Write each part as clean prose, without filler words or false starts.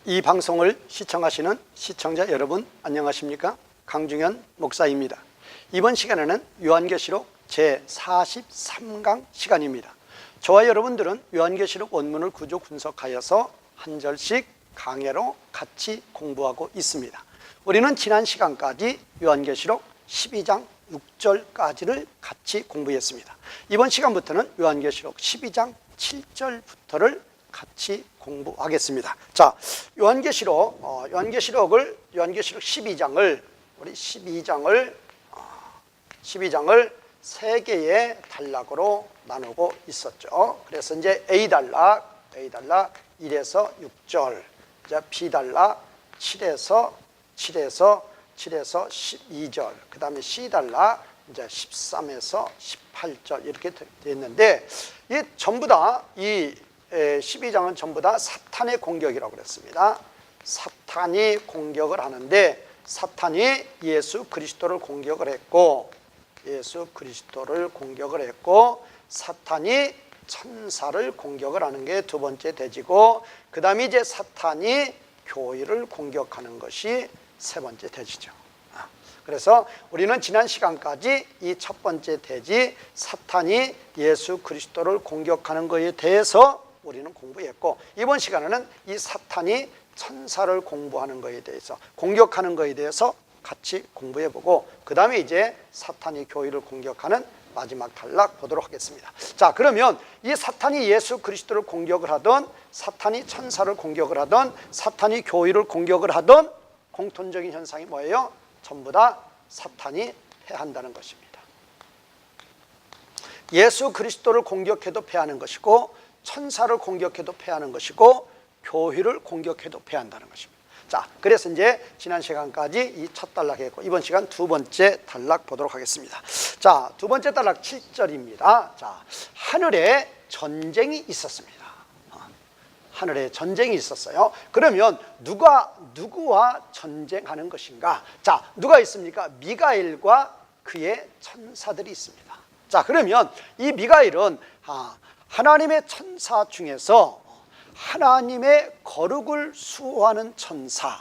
이 방송을 시청하시는 시청자 여러분 안녕하십니까? 강중현 목사입니다. 이번 시간에는 요한계시록 제43강 시간입니다. 저와 여러분들은 요한계시록 원문을 구조 분석하여서 한 절씩 강해로 같이 공부하고 있습니다. 우리는 지난 시간까지 요한계시록 12장 6절까지를 같이 공부했습니다. 이번 시간부터는 요한계시록 12장 7절부터를 같이 공부하겠습니다. 자, 요한계시록 12장을 우리 12장을 세 개의 단락으로 나누고 있었죠. 그래서 이제 A 단락 1에서 6절, 이제 B 단락 7에서 12절, 그 다음에 C 단락 이제 13에서 18절 이렇게 됐는데, 이 전부 다 이 12장은 전부 다 사탄의 공격이라고 그랬습니다. 사탄이 공격을 하는데, 사탄이 예수 그리스도를 공격을 했고, 사탄이 천사를 공격을 하는 게 두 번째 대지고, 그 다음에 이제 사탄이 교회를 공격하는 것이 세 번째 대지죠. 그래서 우리는 지난 시간까지 이 첫 번째 대지, 사탄이 예수 그리스도를 공격하는 것에 대해서 우리는 공부했고, 이번 시간에는 이 사탄이 천사를 공격하는 것에 대해서 같이 공부해보고, 그 다음에 이제 사탄이 교회를 공격하는 마지막 단락 보도록 하겠습니다. 자, 그러면 이 사탄이 예수 그리스도를 공격을 하던, 사탄이 천사를 공격을 하던, 사탄이 교회를 공격을 하던 공통적인 현상이 뭐예요? 전부 다 사탄이 패한다는 것입니다. 예수 그리스도를 공격해도 패하는 것이고, 천사를 공격해도 패하는 것이고, 교회를 공격해도 패한다는 것입니다. 자, 그래서 이제 지난 시간까지 이 첫 단락 했고, 이번 시간 두 번째 단락 보도록 하겠습니다. 자, 두 번째 단락 7절입니다. 자, 하늘에 전쟁이 있었습니다. 하늘에 전쟁이 있었어요. 그러면 누구와 전쟁하는 것인가? 자, 누가 있습니까? 미가엘과 그의 천사들이 있습니다. 자, 그러면 이 미가엘은 하나님의 천사 중에서 하나님의 거룩을 수호하는 천사.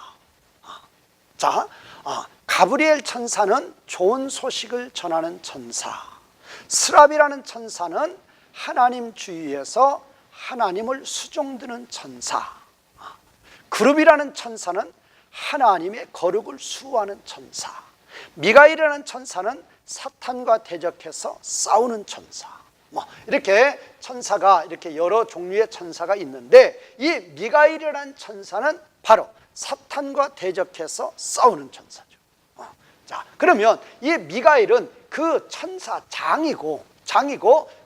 자, 가브리엘 천사는 좋은 소식을 전하는 천사. 스랍이라는 천사는 하나님 주위에서 하나님을 수종드는 천사. 그룹이라는 천사는 하나님의 거룩을 수호하는 천사. 미가엘이라는 천사는 사탄과 대적해서 싸우는 천사. 이렇게 천사가, 이렇게 여러 종류의 천사가 있는데, 이 미가엘이라는 천사는 바로 사탄과 대적해서 싸우는 천사죠. 자, 그러면 이 미가엘은 그 천사 장이고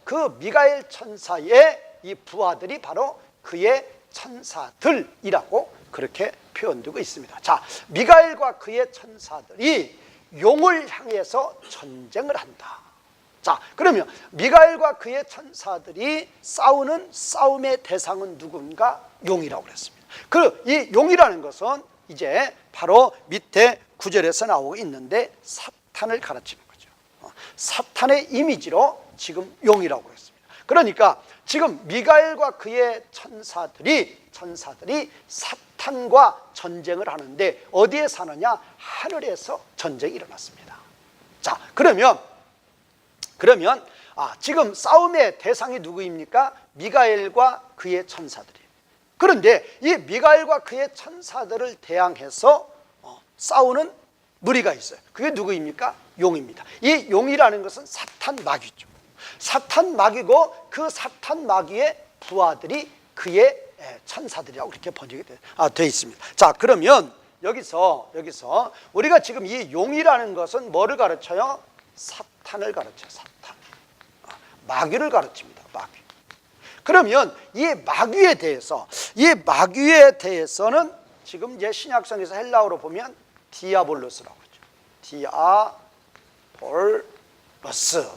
그 미가엘 천사의 이 부하들이 바로 그의 천사들이라고 그렇게 표현되고 있습니다. 자, 미가엘과 그의 천사들이 용을 향해서 전쟁을 한다. 자, 그러면 미가엘과 그의 천사들이 싸우는 싸움의 대상은 누군가? 용이라고 그랬습니다. 이 용이라는 것은 이제 바로 밑에 9절에서 나오고 있는데, 사탄을 가르치는 거죠. 사탄의 이미지로 지금 용이라고 그랬습니다. 그러니까 지금 미가엘과 그의 천사들이 사탄과 전쟁을 하는데, 어디에 사느냐? 하늘에서 전쟁이 일어났습니다. 자, 그러면 지금 싸움의 대상이 누구입니까? 미가엘과 그의 천사들이에요. 그런데 이 미가엘과 그의 천사들을 대항해서 싸우는 무리가 있어요. 그게 누구입니까? 용입니다. 이 용이라는 것은 사탄 마귀죠. 사탄 마귀고, 그 사탄 마귀의 부하들이 그의 천사들이라고 이렇게 번역이 되어 있습니다. 자, 그러면 여기서 우리가 지금 이 용이라는 것은 뭐를 가르쳐요? 사탄을 가르쳐요. 사탄. 마귀를 가르칩니다. 마귀. 그러면 이 마귀에 대해서는 지금 이제 신약성에서 헬라어로 보면 디아볼로스라고 하죠.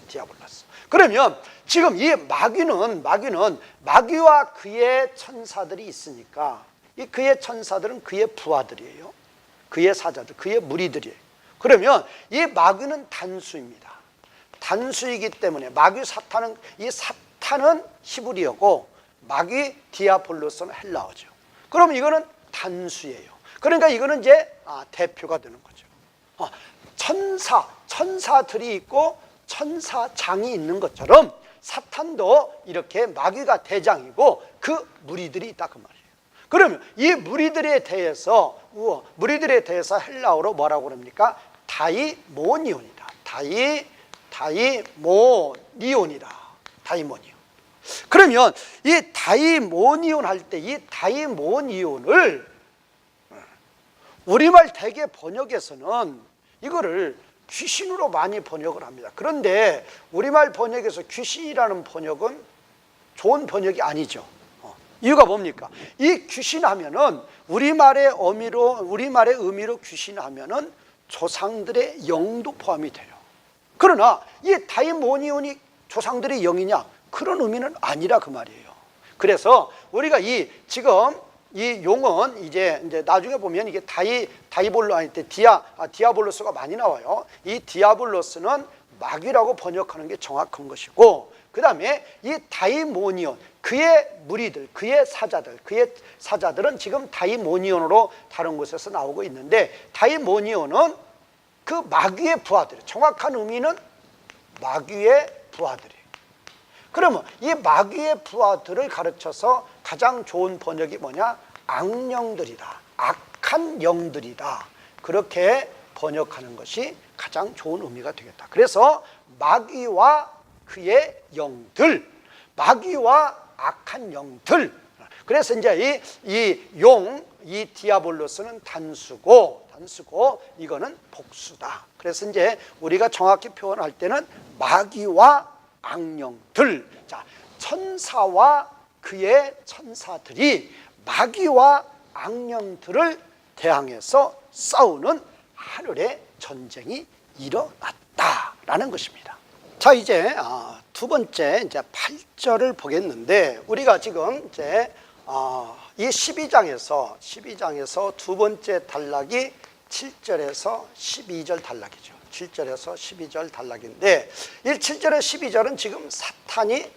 디아볼로스. 그러면 지금 이 마귀와 그의 천사들이 있으니까, 이 그의 천사들은 그의 부하들이에요. 그의 사자들, 그의 무리들이에요. 그러면 이 마귀는 단수입니다. 단수이기 때문에 사탄은 히브리어고, 마귀 디아볼로스는 헬라어죠. 그럼 이거는 단수예요. 그러니까 이거는 이제 대표가 되는 거죠. 천사들이 있고 천사장이 있는 것처럼 사탄도 이렇게 마귀가 대장이고 그 무리들이 있다 그 말이에요. 그러면 이 무리들에 대해서 헬라어로 뭐라고 그럽니까? 다이모니온이다. 다이모니온이다. 다이모니온. 그러면 이 다이모니온 할 때 이 다이모니온을 우리말 대개 번역에서는 이거를 귀신으로 많이 번역을 합니다. 그런데 우리말 번역에서 귀신이라는 번역은 좋은 번역이 아니죠. 이유가 뭡니까? 이 귀신 하면은 우리말의 의미로 귀신 하면은 조상들의 영도 포함이 돼요. 그러나 이 다이모니온이 조상들의 영이냐? 그런 의미는 아니라 그 말이에요. 그래서 우리가 지금 이 용은 이제 나중에 보면 이게 다이볼로 아닐 때 디아볼로스가 많이 나와요. 이 디아볼로스는 마귀라고 번역하는 게 정확한 것이고, 그 다음에 이 다이모니온, 그의 무리들, 그의 사자들은 지금 다이모니온으로 다른 곳에서 나오고 있는데, 다이모니온은 그 마귀의 부하들, 정확한 의미는 마귀의 부하들이에요. 그러면 이 마귀의 부하들을 가르쳐서 가장 좋은 번역이 뭐냐? 악령들이다, 악한 영들이다, 그렇게 번역하는 것이 가장 좋은 의미가 되겠다. 그래서 마귀와 그의 영들, 마귀와 악한 영들. 그래서 이제 이 디아볼로스는 단수고 이거는 복수다. 그래서 이제 우리가 정확히 표현할 때는 마귀와 악령들. 자, 천사와 그의 천사들이 마귀와 악령들을 대항해서 싸우는 하늘의 전쟁이 일어났다라는 것입니다. 자, 이제 두 번째 이제 8절을 보겠는데, 우리가 지금 이제 이 12장에서 두 번째 단락이 7절에서 12절 단락이죠. 7절에서 12절 단락인데, 이 7절에서 12절은 지금 사탄이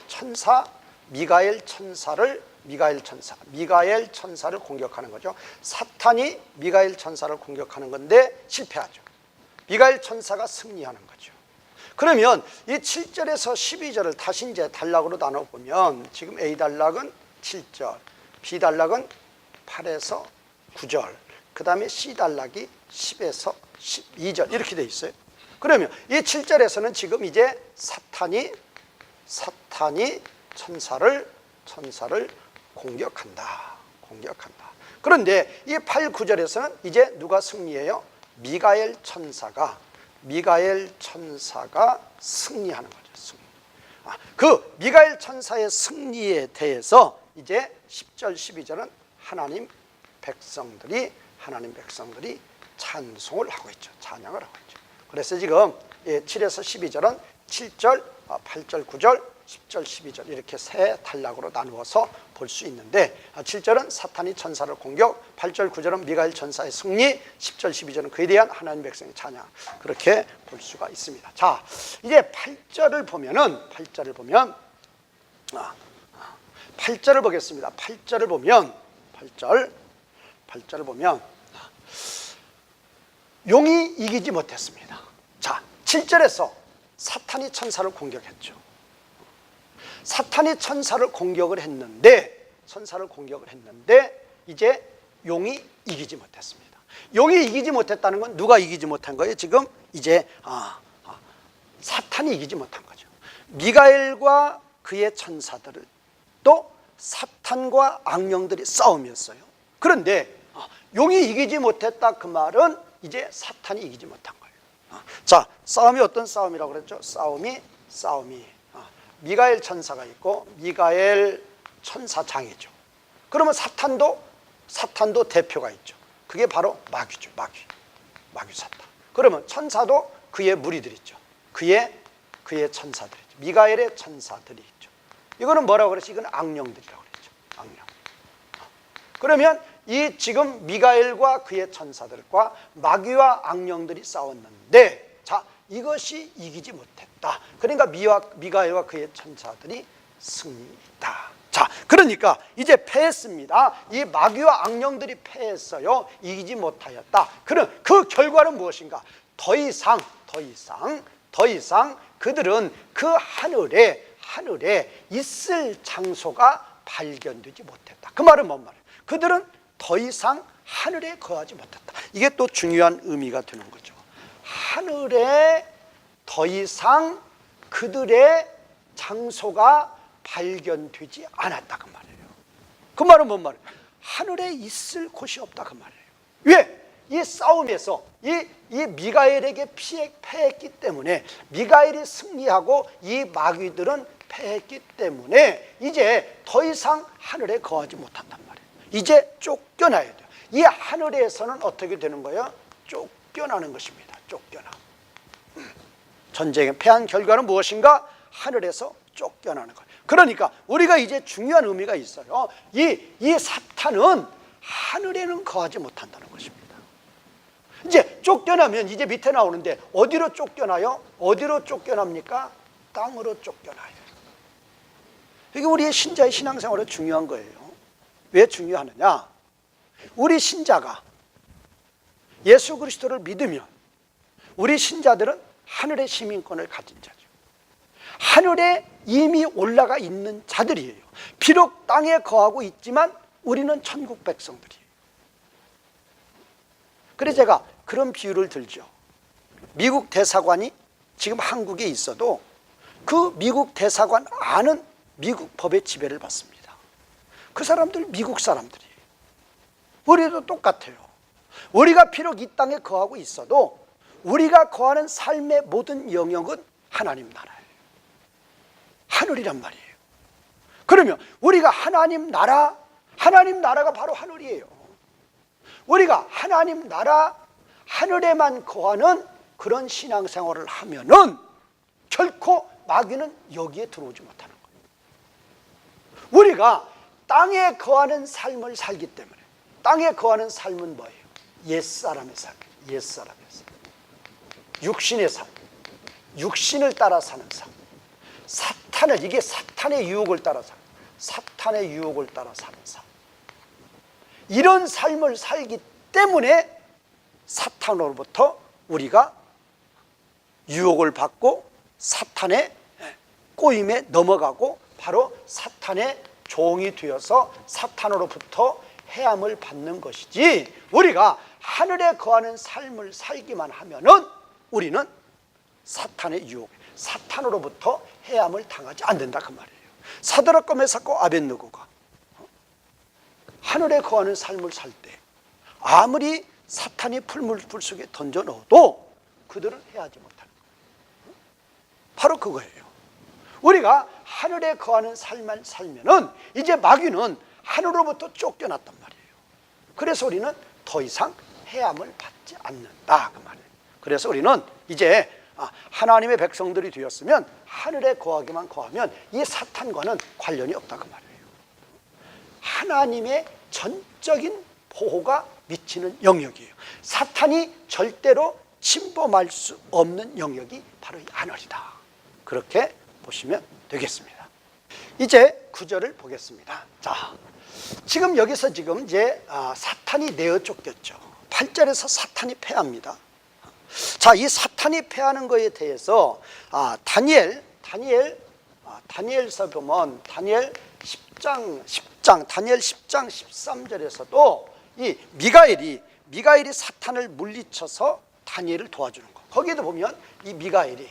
천사 미가엘 천사를 공격하는 거죠. 사탄이 미가엘 천사를 공격하는 건데 실패하죠. 미가엘 천사가 승리하는 거죠. 그러면 이 7절에서 12절을 다시 이제 단락으로 나눠 보면, 지금 A 단락은 7절, B 단락은 8에서 9절, 그 다음에 C 단락이 10에서 12절 이렇게 돼 있어요. 그러면 이 7절에서는 지금 이제 사탄이 천사를 공격한다. 그런데 이 8, 9절에서는 이제 누가 승리해요? 미가엘 천사가 승리하는 거죠. 그 미가엘 천사의 승리에 대해서 이제 10절, 12절은 하나님 백성들이 찬송을 하고 있죠. 찬양을 하고 있죠. 그래서 지금 7에서 12절은 7절, 8절, 9절, 10절, 12절 이렇게 세 단락으로 나누어서 볼 수 있는데, 7절은 사탄이 천사를 공격, 8절, 9절은 미가엘 천사의 승리, 10절, 12절은 그에 대한 하나님 백성의 찬양, 그렇게 볼 수가 있습니다. 자, 이제 8절을 보면 8절을 보겠습니다. 8절을 보면 용이 이기지 못했습니다. 자, 7절에서 사탄이 천사를 공격했죠. 사탄이 천사를 공격을 했는데 이제 용이 이기지 못했습니다. 용이 이기지 못했다는 건 누가 이기지 못한 거예요? 지금 이제 사탄이 이기지 못한 거죠. 미가엘과 그의 천사들을, 또 사탄과 악령들이 싸움이었어요. 그런데 용이 이기지 못했다 그 말은 이제 사탄이 이기지 못한 거예요. 자, 싸움이 어떤 싸움이라고 그랬죠? 싸움이 미가엘 천사가 있고 미가엘 천사장이죠. 그러면 사탄도 대표가 있죠. 그게 바로 마귀죠. 마귀 사탄. 그러면 천사도 그의 무리들이 있죠. 그의 천사들이죠. 미가엘의 천사들이 있죠. 이거는 뭐라고 그랬죠? 이건 악령들이라고 그랬죠. 악령. 그러면 이 지금 미가엘과 그의 천사들과 마귀와 악령들이 싸웠는데, 자, 이것이 이기지 못했다. 그러니까 미가엘과 그의 천사들이 승리했다. 자, 그러니까 이제 패했습니다. 이 마귀와 악령들이 패했어요. 이기지 못하였다. 그럼 그 결과는 무엇인가? 더 이상 그들은 그 하늘에 있을 장소가 발견되지 못했다. 그 말은 뭔 말이에요? 그들은 더 이상 하늘에 거하지 못했다. 이게 또 중요한 의미가 되는 거죠. 하늘에 더 이상 그들의 장소가 발견되지 않았다 그 말이에요. 그 말은 뭔 말이에요? 하늘에 있을 곳이 없다 그 말이에요. 왜? 이 싸움에서 이 미가엘에게 패했기 때문에, 미가엘이 승리하고 이 마귀들은 패했기 때문에 이제 더 이상 하늘에 거하지 못한단 말이에요. 이제 쫓겨나야 돼요. 이 하늘에서는 어떻게 되는 거예요? 쫓겨나는 것입니다. 쫓겨나. 전쟁에 패한 결과는 무엇인가? 하늘에서 쫓겨나는 거예요. 그러니까 우리가 이제 중요한 의미가 있어요. 이 사탄은 하늘에는 거하지 못한다는 것입니다. 이제 쫓겨나면 이제 밑에 나오는데 어디로 쫓겨나요? 어디로 쫓겨납니까? 땅으로 쫓겨나요. 이게 우리의 신자의 신앙생활에 중요한 거예요. 왜 중요하느냐? 우리 신자가 예수 그리스도를 믿으면 우리 신자들은 하늘의 시민권을 가진 자죠. 하늘에 이미 올라가 있는 자들이에요. 비록 땅에 거하고 있지만 우리는 천국 백성들이에요. 그래서 제가 그런 비유를 들죠. 미국 대사관이 지금 한국에 있어도 그 미국 대사관 안은 미국 법의 지배를 받습니다. 그 사람들 미국 사람들이에요. 우리도 똑같아요. 우리가 비록 이 땅에 거하고 있어도 우리가 거하는 삶의 모든 영역은 하나님 나라예요. 하늘이란 말이에요. 그러면 우리가 하나님 나라가 바로 하늘이에요. 우리가 하나님 나라, 하늘에만 거하는 그런 신앙생활을 하면은 결코 마귀는 여기에 들어오지 못하는 거예요. 우리가 땅에 거하는 삶을 살기 때문에, 땅에 거하는 삶은 뭐예요? 옛사람의 삶, 옛사람의 삶, 육신의 삶, 육신을 따라 사는 삶, 이게 사탄의 유혹을 따라 사는, 사탄의 유혹을 따라 사는 삶. 이런 삶을 살기 때문에 사탄으로부터 우리가 유혹을 받고 사탄의 꼬임에 넘어가고 바로 사탄의 종이 되어서 사탄으로부터 해함을 받는 것이지, 우리가 하늘에 거하는 삶을 살기만 하면은 우리는 사탄의 유혹, 사탄으로부터 해함을 당하지 않는다 그 말이에요. 사드락과 메삭과 아벳느고가 하늘에 거하는 삶을 살 때 아무리 사탄이 풀물불 속에 던져 넣어도 그들은 해하지 못하는 거예요. 바로 그거예요. 우리가 하늘에 거하는 삶을 살면은 이제 마귀는 하늘로부터 쫓겨났단 말이에요. 그래서 우리는 더 이상 해함을 받지 않는다 그 말이에요. 그래서 우리는 이제 하나님의 백성들이 되었으면 하늘에 거하기만 거하면 이 사탄과는 관련이 없다 그 말이에요. 하나님의 전적인 보호가 미치는 영역이에요. 사탄이 절대로 침범할 수 없는 영역이 바로 이 하늘이다. 그렇게 보시면 되겠습니다. 이제 9절을 보겠습니다. 자, 지금 여기서 이제 사탄이 내어 쫓겼죠. 8절에서 사탄이 패합니다. 자, 이 사탄이 패하는 것에 대해서 다니엘서 보면 다니엘 10장 13절에서도 이 미가엘이 사탄을 물리쳐서 다니엘을 도와주는 거. 거기에도 보면 이 미가엘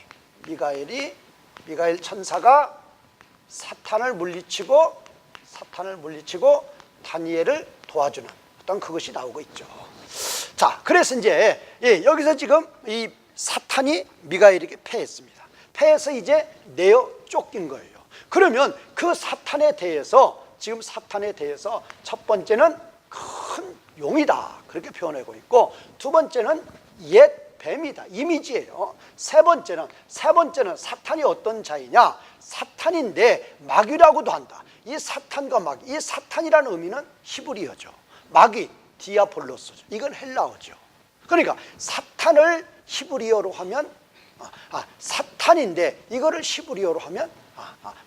천사가 사탄을 물리치고 다니엘을 도와주는 어떤 그것이 나오고 있죠. 자, 그래서 이제 여기서 지금 이 사탄이 미가엘에게 패했습니다. 패해서 이제 내어 쫓긴 거예요. 그러면 그 사탄에 대해서 첫 번째는 큰 용이다 그렇게 표현하고 있고, 두 번째는 옛 뱀이다 이미지예요. 세 번째는 사탄이 어떤 자이냐, 사탄인데 마귀라고도 한다. 이 사탄과 마귀, 이 사탄이라는 의미는 히브리어죠. 마귀 디아볼로스죠. 이건 헬라어죠. 그러니까 사탄을 히브리어로 하면 사탄인데 이거를 히브리어로 하면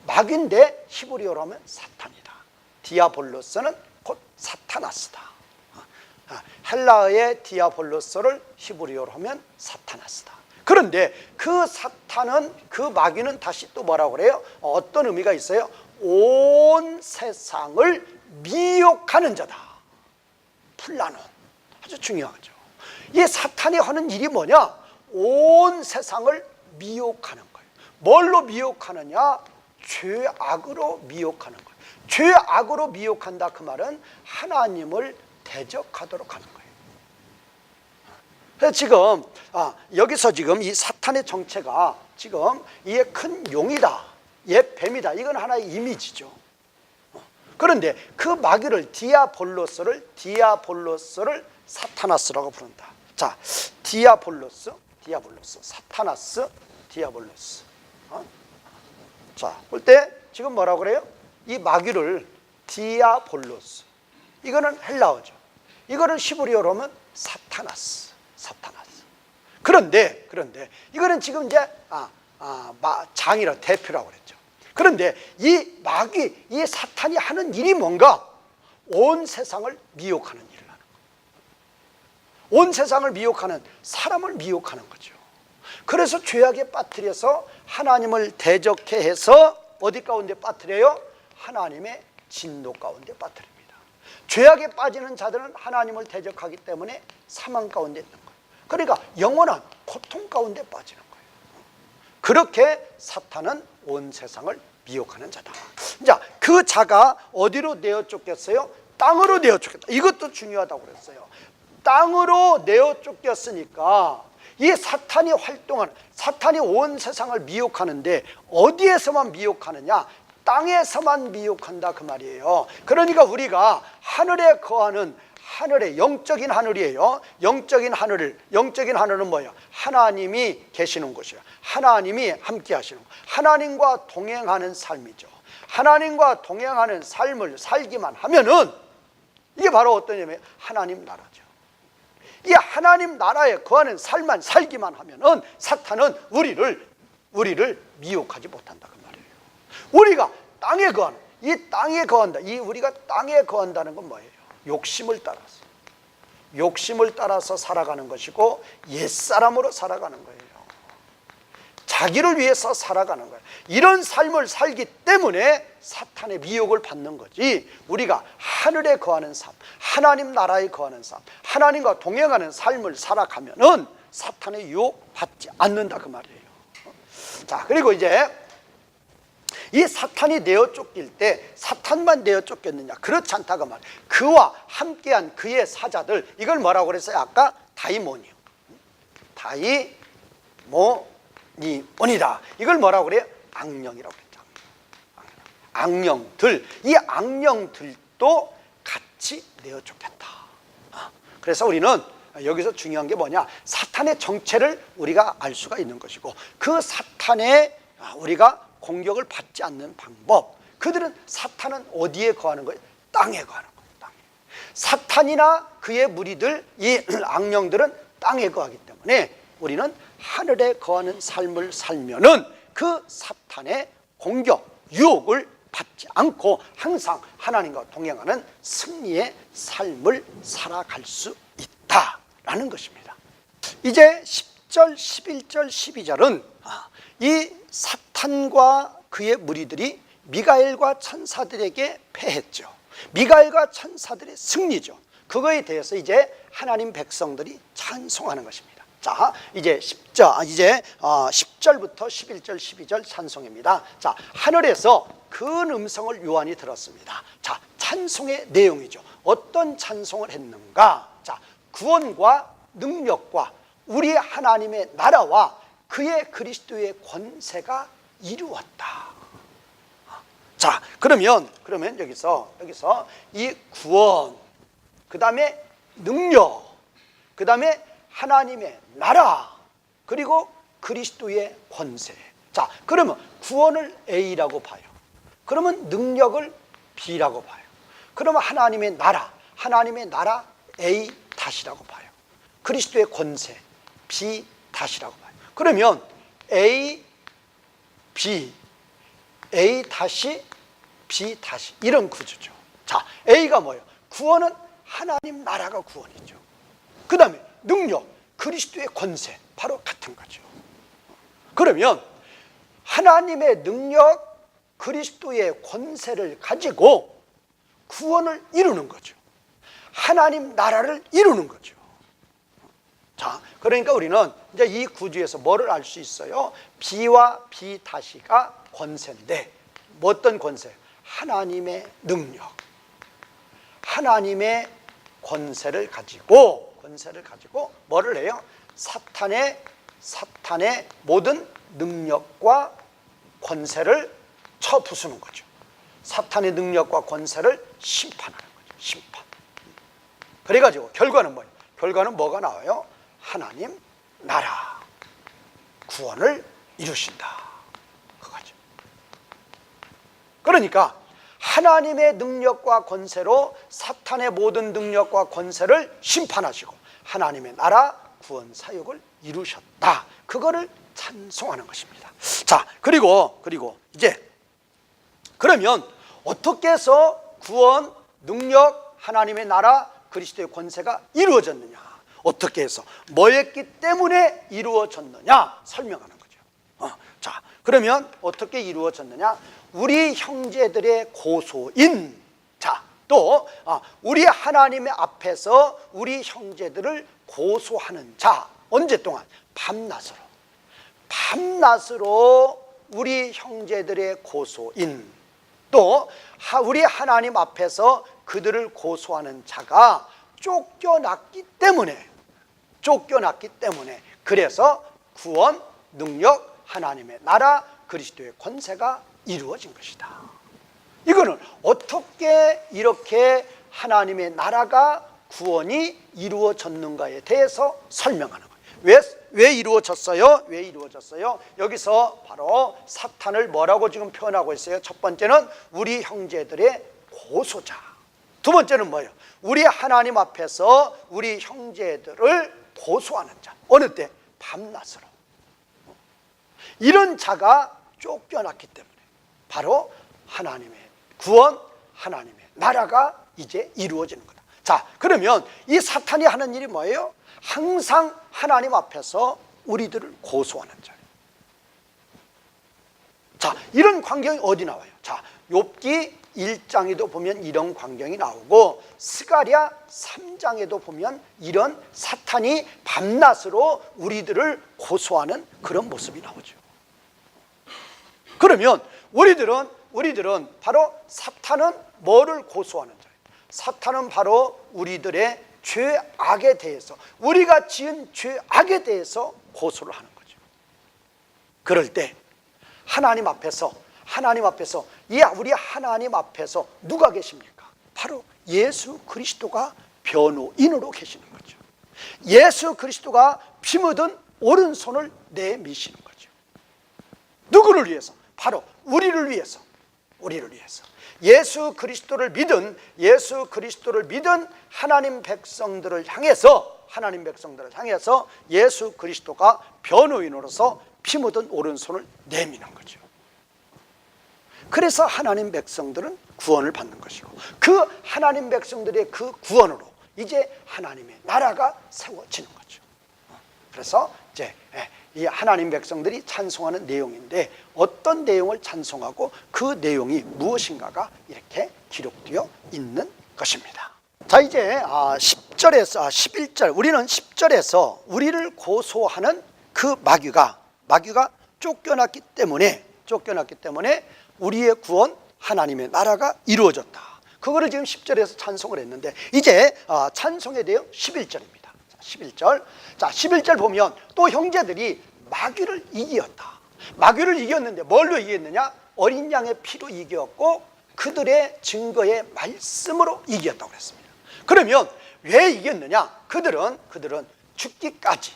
마귀인데 히브리어로 하면 사탄이다. 디아볼로스는 곧 사타나스다. 헬라어의 디아볼로스를 히브리어로 하면 사타나스다. 그런데 그 사탄은, 그 마귀는 다시 또 뭐라고 그래요? 어떤 의미가 있어요? 온 세상을 미혹하는 자다. 플라논. 아주 중요하죠. 이 사탄이 하는 일이 뭐냐? 온 세상을 미혹하는 거예요. 뭘로 미혹하느냐? 죄악으로 미혹하는 거예요. 죄악으로 미혹한다, 그 말은 하나님을 대적하도록 하는 거예요. 그래서 지금 여기서 지금 이 사탄의 정체가 지금 이게 큰 용이다, 얘 뱀이다, 이건 하나의 이미지죠. 그런데 그 마귀를, 디아볼로스를 사타나스라고 부른다. 자, 디아볼로스, 사타나스, 디아볼로스. 자, 볼 때 지금 뭐라고 그래요? 이 마귀를 디아볼로스, 이거는 헬라어죠. 이거는 히브리어로 하면 사타나스. 그런데 이거는 지금 이제 장이라, 대표라고 그랬죠. 그런데 이 마귀, 이 사탄이 하는 일이 뭔가? 온 세상을 미혹하는 일을 하는 거예요. 온 세상을 미혹하는, 사람을 미혹하는 거죠. 그래서 죄악에 빠뜨려서 하나님을 대적해 해서 어디 가운데 빠뜨려요? 하나님의 진노 가운데 빠뜨립니다. 죄악에 빠지는 자들은 하나님을 대적하기 때문에 사망 가운데 있는 거예요. 그러니까 영원한 고통 가운데 빠지는 거예요. 그렇게 사탄은 온 세상을 미혹하는 자다. 자, 그 자가 어디로 내어 쫓겼어요? 땅으로 내어 쫓겼다. 이것도 중요하다고 그랬어요. 땅으로 내어 쫓겼으니까 이 사탄이 활동하는, 사탄이 온 세상을 미혹하는데 어디에서만 미혹하느냐? 땅에서만 미혹한다, 그 말이에요. 그러니까 우리가 하늘에 거하는, 하늘의 영적인 하늘이에요. 영적인 하늘은 뭐예요? 하나님이 계시는 곳이에요. 하나님이 함께 하시는 곳. 하나님과 동행하는 삶이죠. 하나님과 동행하는 삶을 살기만 하면은 이게 바로 어떤 의미예요? 하나님 나라죠. 이 하나님 나라에 거하는 삶만 살기만 하면은 사탄은 우리를 미혹하지 못한다, 그 말이에요. 우리가 땅에 거하는, 이 땅에 거한다, 이 우리가 땅에 거한다는 건 뭐예요? 욕심을 따라서 살아가는 것이고 옛사람으로 살아가는 거예요. 자기를 위해서 살아가는 거예요. 이런 삶을 살기 때문에 사탄의 미혹을 받는 거지, 우리가 하늘에 거하는 삶, 하나님 나라에 거하는 삶, 하나님과 동행하는 삶을 살아가면은 사탄의 유혹 받지 않는다, 그 말이에요. 자, 그리고 이제 이 사탄이 내어 쫓길 때 사탄만 내어 쫓겼느냐? 그렇지 않다, 그 말. 그와 함께한 그의 사자들, 이걸 뭐라고 그랬어요? 아까 다이모니요. 다이모니온이다. 이걸 뭐라고 그래요? 악령이라고 그랬죠. 악령들. 이 악령들도 같이 내어 쫓겼다. 그래서 우리는 여기서 중요한 게 뭐냐? 사탄의 정체를 우리가 알 수가 있는 것이고, 그 사탄의 우리가 공격을 받지 않는 방법. 그들은, 사탄은 어디에 거하는 거예요? 땅에 거하는 거예요. 땅에. 사탄이나 그의 무리들, 이 악령들은 땅에 거하기 때문에 우리는 하늘에 거하는 삶을 살면은 그 사탄의 공격, 유혹을 받지 않고 항상 하나님과 동행하는 승리의 삶을 살아갈 수 있다라는 것입니다. 이제 10절, 11절, 12절은 이 사탄과 그의 무리들이 미가엘과 천사들에게 패했죠. 미가엘과 천사들의 승리죠. 그거에 대해서 이제 하나님 백성들이 찬송하는 것입니다. 자, 이제 10절부터 11절, 12절 찬송입니다. 자, 하늘에서 큰 음성을 요한이 들었습니다. 자, 찬송의 내용이죠. 어떤 찬송을 했는가? 자, 구원과 능력과 우리 하나님의 나라와 그의 그리스도의 권세가 이루었다. 자, 그러면 여기서 이 구원, 그 다음에 능력, 그 다음에 하나님의 나라, 그리고 그리스도의 권세. 자, 그러면 구원을 A라고 봐요. 그러면 능력을 B라고 봐요. 그러면 하나님의 나라 A 다시라고 봐요. 그리스도의 권세 B 다시라고 봐요. 그러면 A, B, A 다시, B 다시, 이런 구조죠. 자, A가 뭐예요? 구원은 하나님 나라가 구원이죠. 그 다음에 능력, 그리스도의 권세, 바로 같은 거죠. 그러면 하나님의 능력, 그리스도의 권세를 가지고 구원을 이루는 거죠. 하나님 나라를 이루는 거죠. 자, 그러니까 우리는 이제 이 구주에서 뭐를 알 수 있어요? B와 B 다시가 권세인데, 뭐 어떤 권세? 하나님의 능력, 하나님의 권세를 가지고 뭐를 해요? 사탄의 모든 능력과 권세를 쳐부수는 거죠. 사탄의 능력과 권세를 심판하는 거죠. 심판. 그래가지고 결과는 뭐예요? 결과는 뭐가 나와요? 하나님 나라 구원을 이루신다, 그거죠. 그러니까 하나님의 능력과 권세로 사탄의 모든 능력과 권세를 심판하시고 하나님의 나라 구원 사역을 이루셨다, 그거를 찬송하는 것입니다. 자, 그리고 이제 그러면 어떻게 해서 구원, 능력, 하나님의 나라, 그리스도의 권세가 이루어졌느냐? 어떻게 해서 뭐였기 때문에 이루어졌느냐 설명하는 거죠. 자, 그러면 어떻게 이루어졌느냐? 우리 형제들의 고소인, 자, 또 우리 하나님의 앞에서 우리 형제들을 고소하는 자, 언제 동안? 밤낮으로 우리 형제들의 고소인, 또 우리 하나님 앞에서 그들을 고소하는 자가 쫓겨났기 때문에 그래서 구원, 능력, 하나님의 나라, 그리스도의 권세가 이루어진 것이다. 이거는 어떻게 이렇게 하나님의 나라가 구원이 이루어졌는가에 대해서 설명하는 거예요. 왜 이루어졌어요? 왜 이루어졌어요? 여기서 바로 사탄을 뭐라고 지금 표현하고 있어요? 첫 번째는 우리 형제들의 고소자, 두 번째는 뭐예요? 우리 하나님 앞에서 우리 형제들을 고소하는 자. 어느 때? 밤낮으로. 이런 자가 쫓겨났기 때문에 바로 하나님의 구원, 하나님의 나라가 이제 이루어지는 거다. 자, 그러면 이 사탄이 하는 일이 뭐예요? 항상 하나님 앞에서 우리들을 고소하는 자예요. 자, 이런 광경이 어디 나와요? 자, 욥기 1장에도 보면 이런 광경이 나오고 스가랴 3장에도 보면 이런 사탄이 밤낮으로 우리들을 고소하는 그런 모습이 나오죠. 그러면 우리들은 바로 사탄은 뭐를 고소하는 자예요? 사탄은 바로 우리들의 죄악에 대해서, 우리가 지은 죄악에 대해서 고소를 하는 거죠. 그럴 때 하나님 앞에서 우리 하나님 앞에서 누가 계십니까? 바로 예수 그리스도가 변호인으로 계시는 거죠. 예수 그리스도가 피 묻은 오른손을 내미시는 거죠. 누구를 위해서? 바로 우리를 위해서. 예수 그리스도를 믿은 하나님 백성들을 향해서 예수 그리스도가 변호인으로서 피 묻은 오른손을 내미는 거죠. 그래서 하나님 백성들은 구원을 받는 것이고, 그 하나님 백성들의 그 구원으로 이제 하나님의 나라가 세워지는 거죠. 그래서 이제 이 하나님 백성들이 찬송하는 내용인데, 어떤 내용을 찬송하고 그 내용이 무엇인가가 이렇게 기록되어 있는 것입니다. 자, 이제 10절에서 11절, 우리는 10절에서 우리를 고소하는 그 마귀가 쫓겨났기 때문에 우리의 구원, 하나님의 나라가 이루어졌다. 그거를 지금 10절에서 찬송을 했는데, 이제 찬송에 대해 11절입니다. 11절. 자, 11절 보면 또 형제들이 마귀를 이겼다. 마귀를 이겼는데 뭘로 이겼느냐? 어린 양의 피로 이겼고 그들의 증거의 말씀으로 이겼다고 그랬습니다. 그러면 왜 이겼느냐? 그들은 죽기까지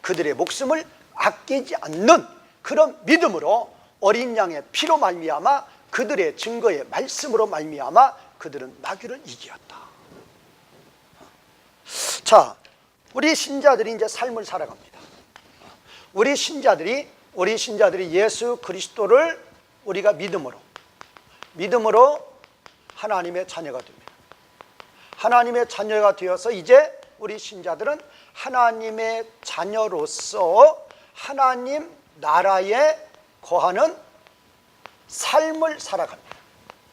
그들의 목숨을 아끼지 않는 그런 믿음으로, 어린 양의 피로 말미암아 그들의 증거의 말씀으로 말미암아 그들은 마귀를 이겼다. 자, 우리 신자들이 이제 삶을 살아갑니다. 우리 신자들이 예수 그리스도를 우리가 믿음으로 하나님의 자녀가 됩니다. 하나님의 자녀가 되어서 이제 우리 신자들은 하나님의 자녀로서 하나님 나라에 거하는 삶을 살아갑니다.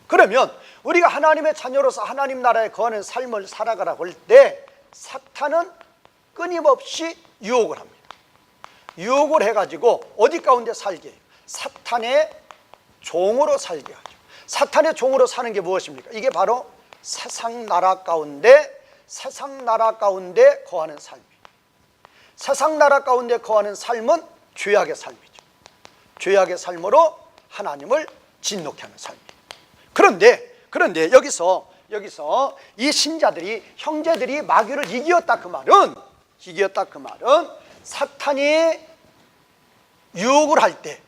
그러면 우리가 하나님의 자녀로서 하나님 나라에 거하는 삶을 살아가라고 할 때 사탄은 끊임없이 유혹을 합니다. 유혹을 해가지고 어디 가운데 살게 해요? 사탄의 종으로 살게 하죠. 사탄의 종으로 사는 게 무엇입니까? 이게 바로 세상 나라 가운데 거하는 삶이에요. 세상 나라 가운데 거하는 삶은 죄악의 삶이죠. 죄악의 삶으로 하나님을 진노케 하는 삶이에요. 그런데 여기서 이 신자들이, 형제들이 마귀를 이겼다 그 말은 사탄이 유혹을 할 때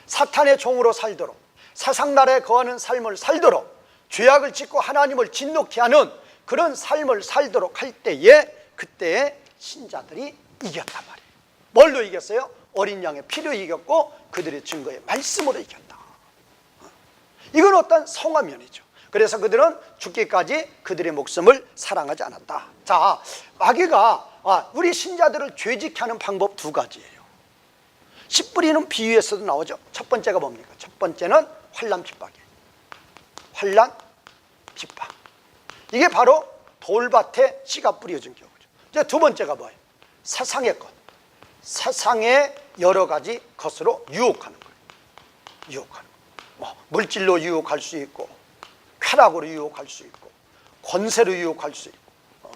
사탄의 종으로 살도록, 세상 나라에 거하는 삶을 살도록, 죄악을 짓고 하나님을 진노케 하는 그런 삶을 살도록 할 때에 그때에 신자들이 이겼단 말이에요. 뭘로 이겼어요? 어린 양의 피로 이겼고 그들의 증거의 말씀으로 이겼다. 이건 어떤 성화면이죠. 그래서 그들은 죽기까지 그들의 목숨을 사랑하지 않았다. 자, 마귀가 우리 신자들을 죄짓게 하는 방법 두 가지예요. 씨 뿌리는 비유에서도 나오죠. 첫 번째가 뭡니까? 첫 번째는 환난 핍박이에요. 환난 핍박. 이게 바로 돌밭에 씨가 뿌려진 경우죠. 이제 두 번째가 뭐예요? 세상의 것. 세상의 여러 가지 것으로 유혹하는 거예요. 유혹하는 거. 물질로 유혹할 수 있고, 쾌락으로 유혹할 수 있고, 권세로 유혹할 수 있고,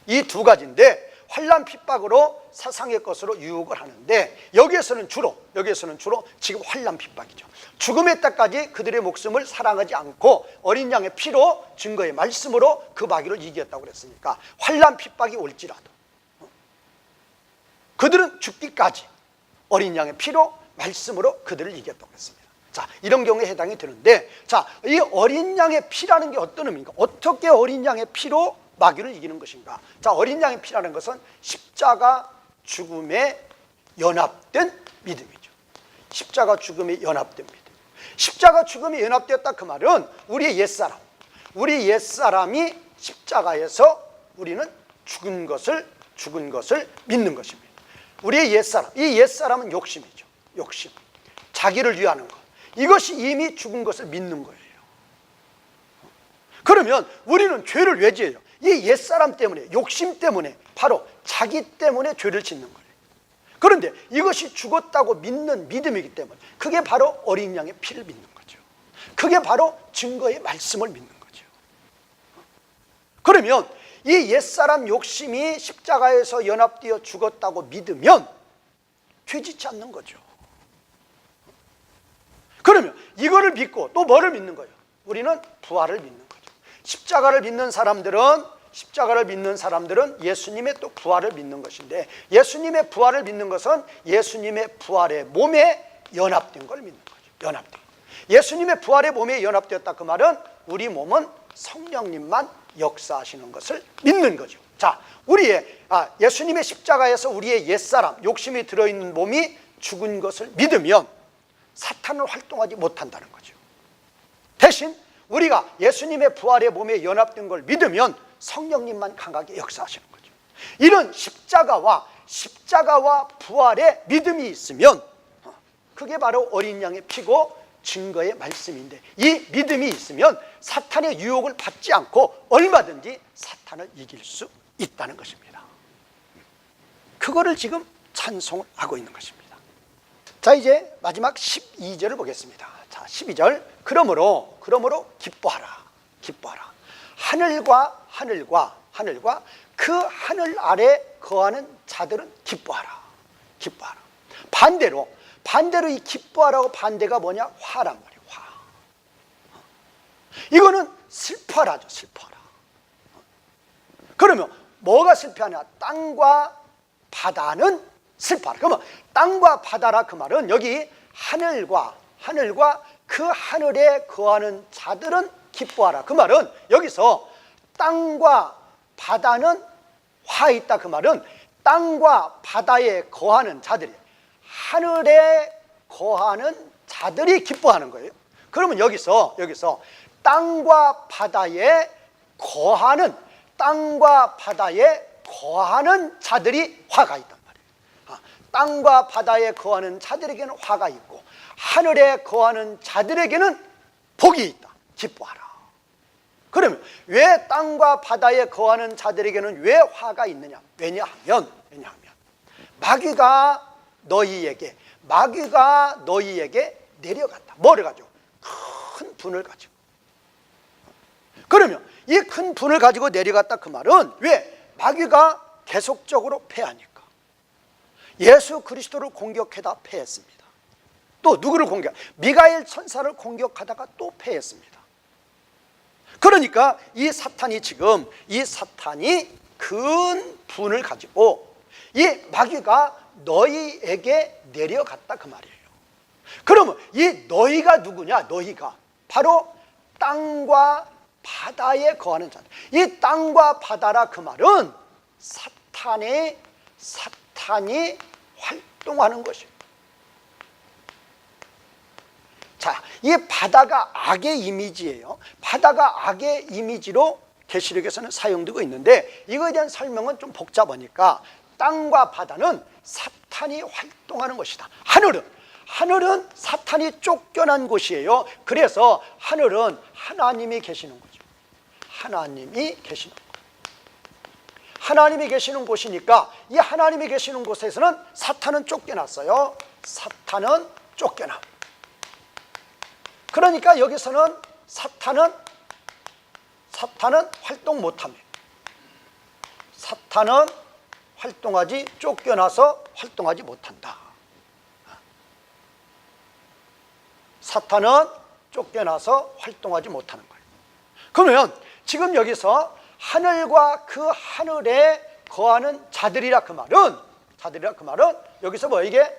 이 두 가지인데 환난 핍박으로 세상의 것으로 유혹을 하는데 여기에서는 주로 지금 환난 핍박이죠. 죽음의 때까지 그들의 목숨을 사랑하지 않고 어린 양의 피로 증거의 말씀으로 그 마귀를 이겼다고 그랬으니까 환난 핍박이 올지라도 그들은 죽기까지 어린 양의 피로 말씀으로 그들을 이겼다고 그랬습니다. 자, 이런 경우에 해당이 되는데, 자, 이 어린 양의 피라는 게 어떤 의미인가? 어떻게 어린 양의 피로 마귀를 이기는 것인가? 자, 어린 양의 피라는 것은 십자가 죽음에 연합된 믿음이죠. 십자가 죽음에 연합된 믿음. 십자가 죽음에 연합되었다 그 말은 우리 옛사람이 십자가에서 우리는 죽은 것을 믿는 것입니다. 우리의 옛사람, 이 옛사람은 욕심이죠. 욕심, 자기를 위하는 것, 이것이 이미 죽은 것을 믿는 거예요. 그러면 우리는 죄를 왜 지어요? 이 옛사람 때문에, 욕심 때문에, 바로 자기 때문에 죄를 짓는 거예요. 그런데 이것이 죽었다고 믿는 믿음이기 때문에 그게 바로 어린 양의 피를 믿는 거죠. 그게 바로 증거의 말씀을 믿는 거죠. 그러면 이 옛사람 욕심이 십자가에서 연합되어 죽었다고 믿으면 죄짓지 않는 거죠. 그러면 이거를 믿고 또 뭐를 믿는 거예요? 우리는 부활을 믿는 거죠. 십자가를 믿는 사람들은 예수님의 또 부활을 믿는 것인데, 예수님의 부활을 믿는 것은 예수님의 부활의 몸에 연합된 걸 믿는 거죠. 연합된. 예수님의 부활의 몸에 연합되었다 그 말은 우리 몸은 성령님만 역사하시는 것을 믿는 거죠. 자, 예수님의 십자가에서 우리의 옛사람, 욕심이 들어있는 몸이 죽은 것을 믿으면 사탄은 활동하지 못한다는 거죠. 대신 우리가 예수님의 부활의 몸에 연합된 걸 믿으면 성령님만 강하게 역사하시는 거죠. 이런 십자가와 부활의 믿음이 있으면 그게 바로 어린 양의 피고 증거의 말씀인데, 이 믿음이 있으면 사탄의 유혹을 받지 않고 얼마든지 사탄을 이길 수 있다는 것입니다. 그거를 지금 찬송을 하고 있는 것입니다. 자, 이제 마지막 12절을 보겠습니다. 자, 12절. 그러므로 기뻐하라. 하늘과 그 하늘 아래 거하는 자들은 기뻐하라. 반대로 이 기뻐하라고 반대가 뭐냐? 화란 말이에요. 화. 이거는 슬퍼하라죠. 슬퍼하라. 그러면 뭐가 슬퍼하냐? 땅과 바다는 슬퍼하라. 그러면 땅과 바다라 그 말은 여기 하늘과 그 하늘에 거하는 자들은 기뻐하라. 그 말은 여기서 땅과 바다는 화 있다 그 말은 땅과 바다에 거하는 자들이, 하늘에 거하는 자들이 기뻐하는 거예요. 그러면 여기서 땅과 바다에 거하는 자들이 화가 있단 말이에요. 땅과 바다에 거하는 자들에게는 화가 있고 하늘에 거하는 자들에게는 복이 있다. 기뻐하라. 그러면 왜 땅과 바다에 거하는 자들에게는 왜 화가 있느냐? 왜냐하면 마귀가 너희에게 내려갔다. 뭐를 가지고? 큰 분을 가지고. 그러면 이 큰 분을 가지고 내려갔다 그 말은 왜? 마귀가 계속적으로 패하니까. 예수 그리스도를 공격하다 패했습니다. 또 누구를 공격? 미가엘 천사를 공격하다가 또 패했습니다. 그러니까 이 사탄이 큰 분을 가지고 이 마귀가 너희에게 내려갔다 그 말이에요. 그러면 이 너희가 누구냐? 너희가 바로 땅과 바다에 거하는 자들. 이 땅과 바다라 그 말은 사탄이 활동하는 것이에요. 자, 이 바다가 악의 이미지예요. 바다가 악의 이미지로 계시록에서는 사용되고 있는데 이거에 대한 설명은 좀 복잡하니까 땅과 바다는 사탄이 활동하는 것이다. 하늘은 사탄이 쫓겨난 곳이에요. 그래서 하늘은 하나님이 계시는 거죠. 하나님이 계시는 곳이니까 이 하나님이 계시는 곳에서는 사탄은 쫓겨났어요. 사탄은 쫓겨나. 그러니까 여기서는 사탄은 활동 못합니다. 사탄은 쫓겨나서 활동하지 못한다. 사탄은 쫓겨나서 활동하지 못하는 거예요. 그러면 지금 여기서 하늘과 그 하늘에 거하는 자들이라 그 말은 여기서 뭐 이게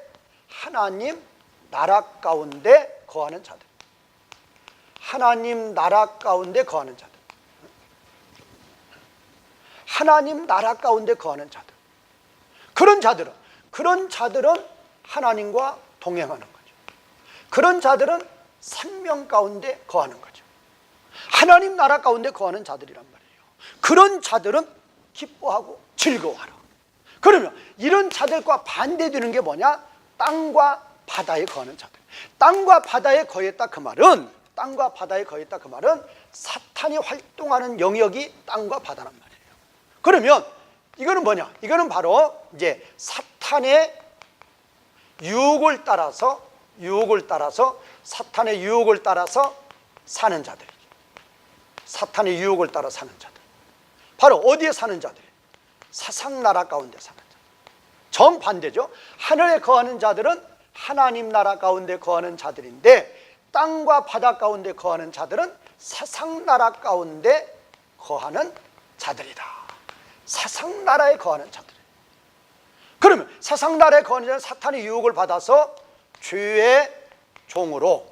하나님 나라 가운데 거하는 자들. 하나님 나라 가운데 거하는 자들. 하나님 나라 가운데 거하는 자들. 그런 자들은 하나님과 동행하는 거죠. 그런 자들은 생명 가운데 거하는 거죠. 하나님 나라 가운데 거하는 자들이란 말이에요. 그런 자들은 기뻐하고 즐거워하라. 그러면 이런 자들과 반대되는 게 뭐냐? 땅과 바다에 거하는 자들. 땅과 바다에 거했다 그 말은 사탄이 활동하는 영역이 땅과 바다란 말이에요. 그러면 이거는 뭐냐? 이거는 바로 이제 사탄의 유혹을 따라서 사탄의 유혹을 따라서 사는 자들이죠. 사탄의 유혹을 따라 사는 자들. 바로 어디에 사는 자들이에요? 사상나라 가운데 사는 자들. 정반대죠. 하늘에 거하는 자들은 하나님 나라 가운데 거하는 자들인데 땅과 바다 가운데 거하는 자들은 사상나라 가운데 거하는 자들이다. 사상나라에 거하는 자들. 그러면 사상나라에 거하는 자는 사탄의 유혹을 받아서 죄의 종으로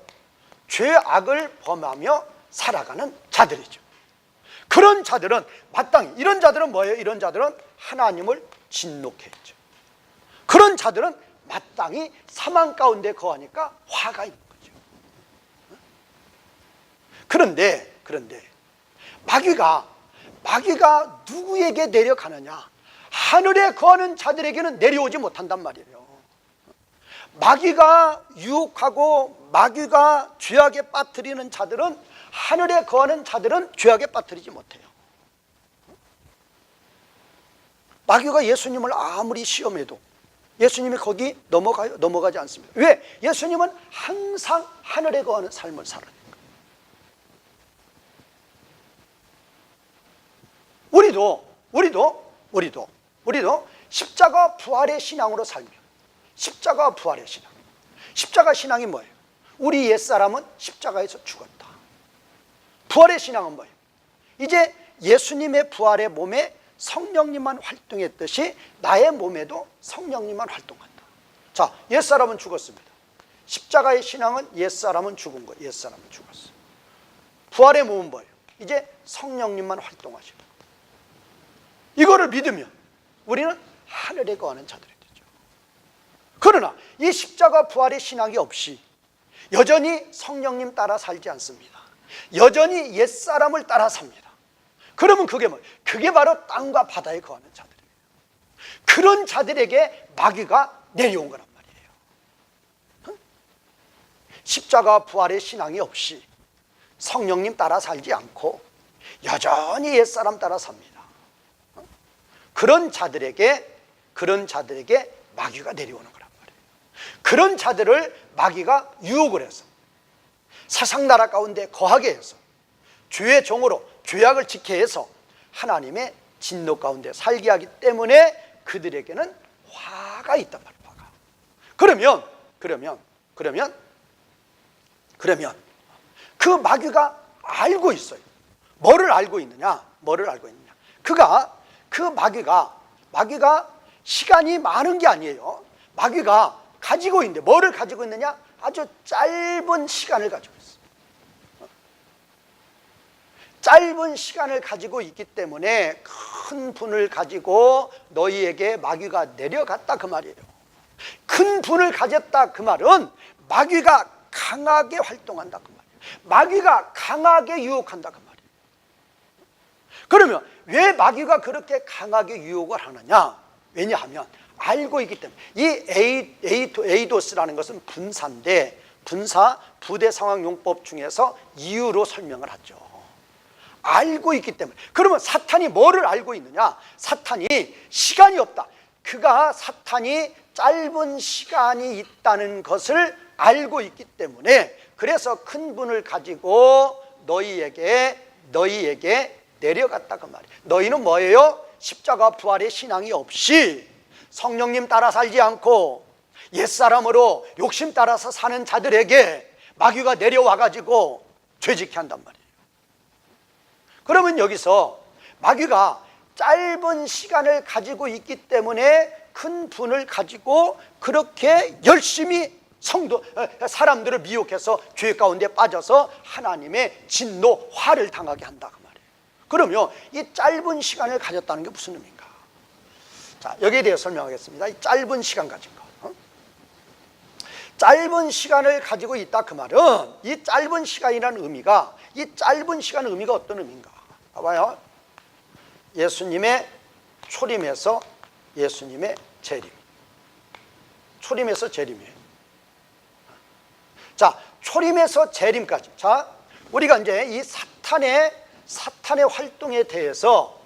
죄악을 범하며 살아가는 자들이죠. 그런 자들은 마땅히, 이런 자들은 뭐예요? 이런 자들은 하나님을 진노케 했죠. 그런 자들은 마땅히 사망 가운데 거하니까 화가 있는 거죠. 그런데 마귀가 누구에게 내려가느냐? 하늘에 거하는 자들에게는 내려오지 못한단 말이에요. 마귀가 유혹하고 마귀가 죄악에 빠뜨리는 자들은, 하늘에 거하는 자들은 죄악에 빠뜨리지 못해요. 마귀가 예수님을 아무리 시험해도 예수님이 거기 넘어가지 않습니다. 왜? 예수님은 항상 하늘에 거하는 삶을 살아요. 우리도 십자가 부활의 신앙으로 살며, 십자가 부활의 신앙. 십자가 신앙이 뭐예요? 우리 옛사람은 십자가에서 죽었다. 부활의 신앙은 뭐예요? 이제 예수님의 부활의 몸에 성령님만 활동했듯이 나의 몸에도 성령님만 활동한다. 자, 옛사람은 죽었습니다. 십자가의 신앙은 옛사람은 죽은 거예요. 옛사람은 죽었어요. 부활의 몸은 뭐예요? 이제 성령님만 활동하시는 거예요. 이거를 믿으면 우리는 하늘에 거하는 자들이 되죠. 그러나 이 십자가 부활의 신앙이 없이 여전히 성령님 따라 살지 않습니다. 여전히 옛사람을 따라 삽니다. 그러면 그게 뭐? 그게 바로 땅과 바다에 거하는 자들이에요. 그런 자들에게 마귀가 내려온 거란 말이에요. 십자가 부활의 신앙이 없이 성령님 따라 살지 않고 여전히 옛사람 따라 삽니다. 그런 자들에게 마귀가 내려오는 거란 말이에요. 그런 자들을 마귀가 유혹을 해서 세상 나라 가운데 거하게 해서 주의 종으로 죄악을 지게 해서 하나님의 진노 가운데 살게 하기 때문에 그들에게는 화가 있단 말이에요. 화가. 그러면 그 마귀가 알고 있어요. 뭐를 알고 있느냐? 그 마귀가 시간이 많은 게 아니에요. 마귀가 가지고 있는데 뭐를 가지고 있느냐? 아주 짧은 시간을 가지고 있어요. 짧은 시간을 가지고 있기 때문에 큰 분을 가지고 너희에게 마귀가 내려갔다 그 말이에요. 큰 분을 가졌다 그 말은 마귀가 강하게 활동한다 그 말이에요. 마귀가 강하게 유혹한다 그 말이에요. 그러면 왜 마귀가 그렇게 강하게 유혹을 하느냐? 왜냐하면 알고 있기 때문에. 이 에이도스라는 것은 분사인데, 분사 부대 상황 용법 중에서 이유로 설명을 하죠. 알고 있기 때문에. 그러면 사탄이 뭐를 알고 있느냐? 사탄이 시간이 없다. 사탄이 짧은 시간이 있다는 것을 알고 있기 때문에, 그래서 큰 분을 가지고 너희에게 내려갔다 그 말이에요. 너희는 뭐예요? 십자가 부활의 신앙이 없이 성령님 따라 살지 않고 옛사람으로 욕심 따라서 사는 자들에게 마귀가 내려와 가지고 죄짓게 한단 말이에요. 그러면 여기서 마귀가 짧은 시간을 가지고 있기 때문에 큰 분을 가지고 그렇게 열심히 사람들을 미혹해서 죄 가운데 빠져서 하나님의 진노, 화를 당하게 한다 그 말이에요. 그러면 이 짧은 시간을 가졌다는 게 무슨 의미인가? 자, 여기에 대해 설명하겠습니다. 이 짧은 시간 가진 거. 짧은 시간을 가지고 있다 그 말은, 이 짧은 시간이라는 의미가, 이 짧은 시간 의미가 어떤 의미인가? 봐봐요. 예수님의 초림에서 예수님의 재림. 초림에서 재림이에요. 자, 초림에서 재림까지. 자, 우리가 이제 이 사탄의 활동에 대해서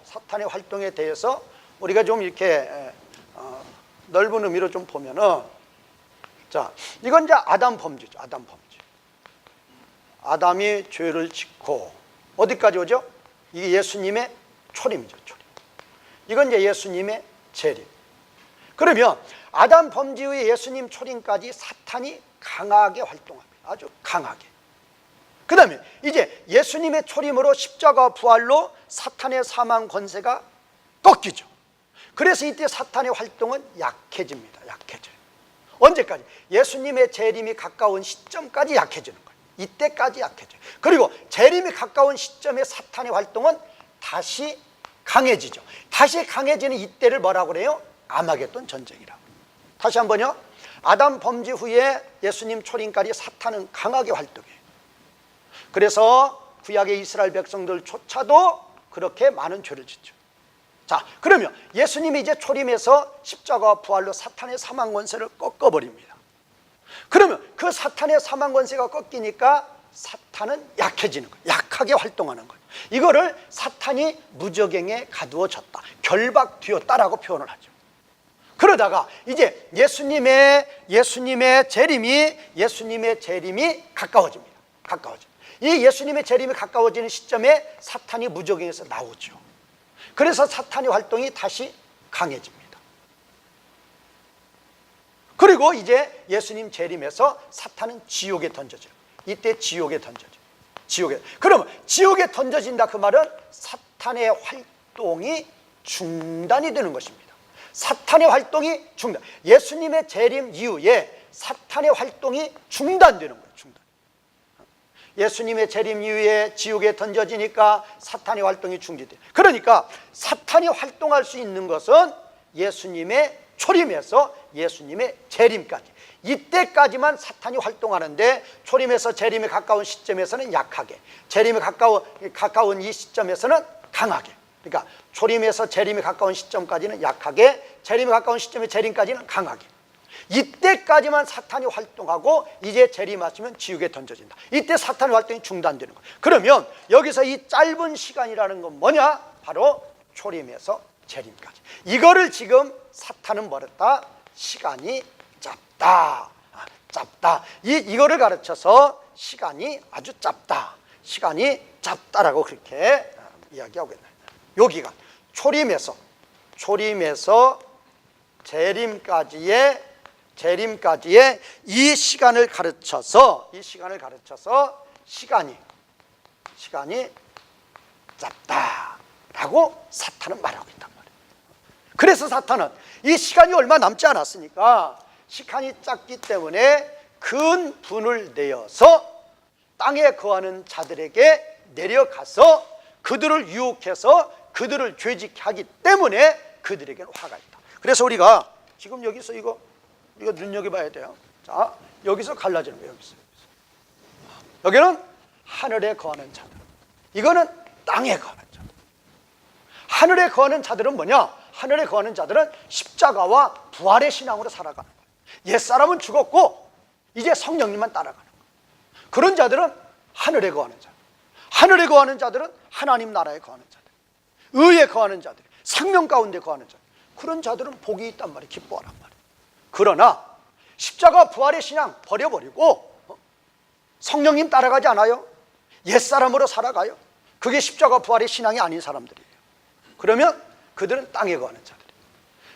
우리가 좀 이렇게 넓은 의미로 좀 보면은, 자, 이건 이제 아담 범죄죠. 아담 범죄. 아담이 죄를 짓고 어디까지 오죠? 이게 예수님의 초림이죠. 초림. 이건 이제 예수님의 재림. 그러면 아담 범죄 후에 예수님 초림까지 사탄이 강하게 활동합니다. 아주 강하게. 그 다음에 이제 예수님의 초림으로 십자가 부활로 사탄의 사망 권세가 꺾이죠. 그래서 이때 사탄의 활동은 약해집니다. 약해져요. 언제까지? 예수님의 재림이 가까운 시점까지 약해지는 거예요. 이때까지 약해져요. 그리고 재림이 가까운 시점에 사탄의 활동은 다시 강해지죠. 다시 강해지는 이때를 뭐라고 그래요? 아마겟돈 전쟁이라고. 다시 한번요. 아담 범죄 후에 예수님 초림까지 사탄은 강하게 활동해요. 그래서 구약의 이스라엘 백성들조차도 그렇게 많은 죄를 짓죠. 자, 그러면 예수님이 이제 초림에서 십자가 부활로 사탄의 사망 권세를 꺾어버립니다. 그러면 그 사탄의 사망 권세가 꺾이니까 사탄은 약해지는 거예요. 약하게 활동하는 거예요. 이거를 사탄이 무저갱에 가두어졌다, 결박되었다라고 표현을 하죠. 그러다가 이제 예수님의 재림이 가까워집니다. 이 예수님의 재림이 가까워지는 시점에 사탄이 무저갱에서 나오죠. 그래서 사탄의 활동이 다시 강해집니다. 그리고 이제 예수님 재림에서 사탄은 지옥에 던져져요. 이때 지옥에 던져져요. 그러면 지옥에 던져진다 그 말은 사탄의 활동이 중단이 되는 것입니다. 사탄의 활동이 중단. 예수님의 재림 이후에 사탄의 활동이 중단되는 거예요. 중단. 예수님의 재림 이후에 지옥에 던져지니까 사탄의 활동이 중지돼요. 그러니까 사탄이 활동할 수 있는 것은 예수님의 초림에서 예수님의 재림까지, 이때까지만 사탄이 활동하는데 초림에서 재림에 가까운 시점에서는 약하게, 재림에 가까운 이 시점에서는 강하게. 그러니까 초림에서 재림에 가까운 시점까지는 약하게, 재림에 가까운 시점에 재림까지는 강하게. 이때까지만 사탄이 활동하고 이제 재림하시면 지옥에 던져진다. 이때 사탄의 활동이 중단되는 거예요. 그러면 여기서 이 짧은 시간이라는 건 뭐냐? 바로 초림에서 재림까지. 이거를 지금 사탄은 뭐랬다? 시간이 짧다. 짧다. 이거를 가르쳐서 시간이 아주 짧다. 시간이 짧다라고 그렇게 이야기하고 있나요? 여기가 초림에서 재림까지의 이 시간을 가르쳐서 시간이 짧다라고 사탄은 말하고 있단 말이에요. 그래서 사탄은 이 시간이 얼마 남지 않았으니까 시간이 짧기 때문에 큰 분을 내어서 땅에 거하는 자들에게 내려가서 그들을 유혹해서 그들을 죄짓게 하기 때문에 그들에게는 화가 있다. 그래서 우리가 지금 여기서 이거 눈여겨봐야 돼요. 자, 여기서 갈라지는 거예요. 여기는 하늘에 거하는 자들, 이거는 땅에 거하는 자들. 하늘에 거하는 자들은 뭐냐? 하늘에 거하는 자들은 십자가와 부활의 신앙으로 살아가는 거예요. 옛사람은 죽었고 이제 성령님만 따라가는 거예요. 그런 자들은 하늘에 거하는 자들. 하늘에 거하는 자들은 하나님 나라에 거하는 자들, 의에 거하는 자들, 생명 가운데 거하는 자들. 그런 자들은 복이 있단 말이에요. 기뻐하란 말이에요. 그러나 십자가 부활의 신앙 버려버리고 성령님 따라가지 않아요? 옛사람으로 살아가요? 그게 십자가 부활의 신앙이 아닌 사람들이에요. 그러면 그들은 땅에 거하는 자들이에요.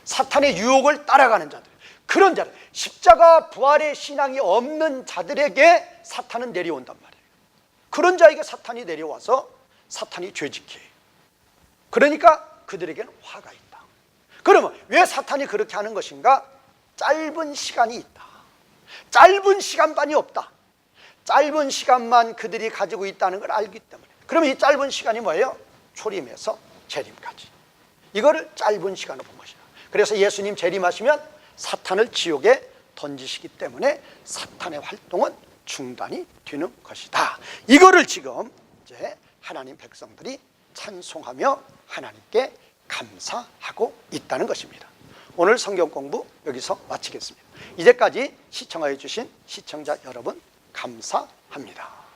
사탄의 유혹을 따라가는 자들, 그런 자들, 십자가 부활의 신앙이 없는 자들에게 사탄은 내려온단 말이에요. 그런 자에게 사탄이 내려와서 사탄이 죄짓게 해요. 그러니까 그들에게는 화가 있다. 그러면 왜 사탄이 그렇게 하는 것인가? 짧은 시간이 있다. 짧은 시간만이 없다. 짧은 시간만 그들이 가지고 있다는 걸 알기 때문에. 그러면 이 짧은 시간이 뭐예요? 초림에서 재림까지. 이거를 짧은 시간으로 본 것이다. 그래서 예수님 재림하시면 사탄을 지옥에 던지시기 때문에 사탄의 활동은 중단이 되는 것이다. 이거를 지금 이제 하나님 백성들이 찬송하며 하나님께 감사하고 있다는 것입니다. 오늘 성경 공부 여기서 마치겠습니다. 이제까지 시청하여 주신 시청자 여러분 감사합니다.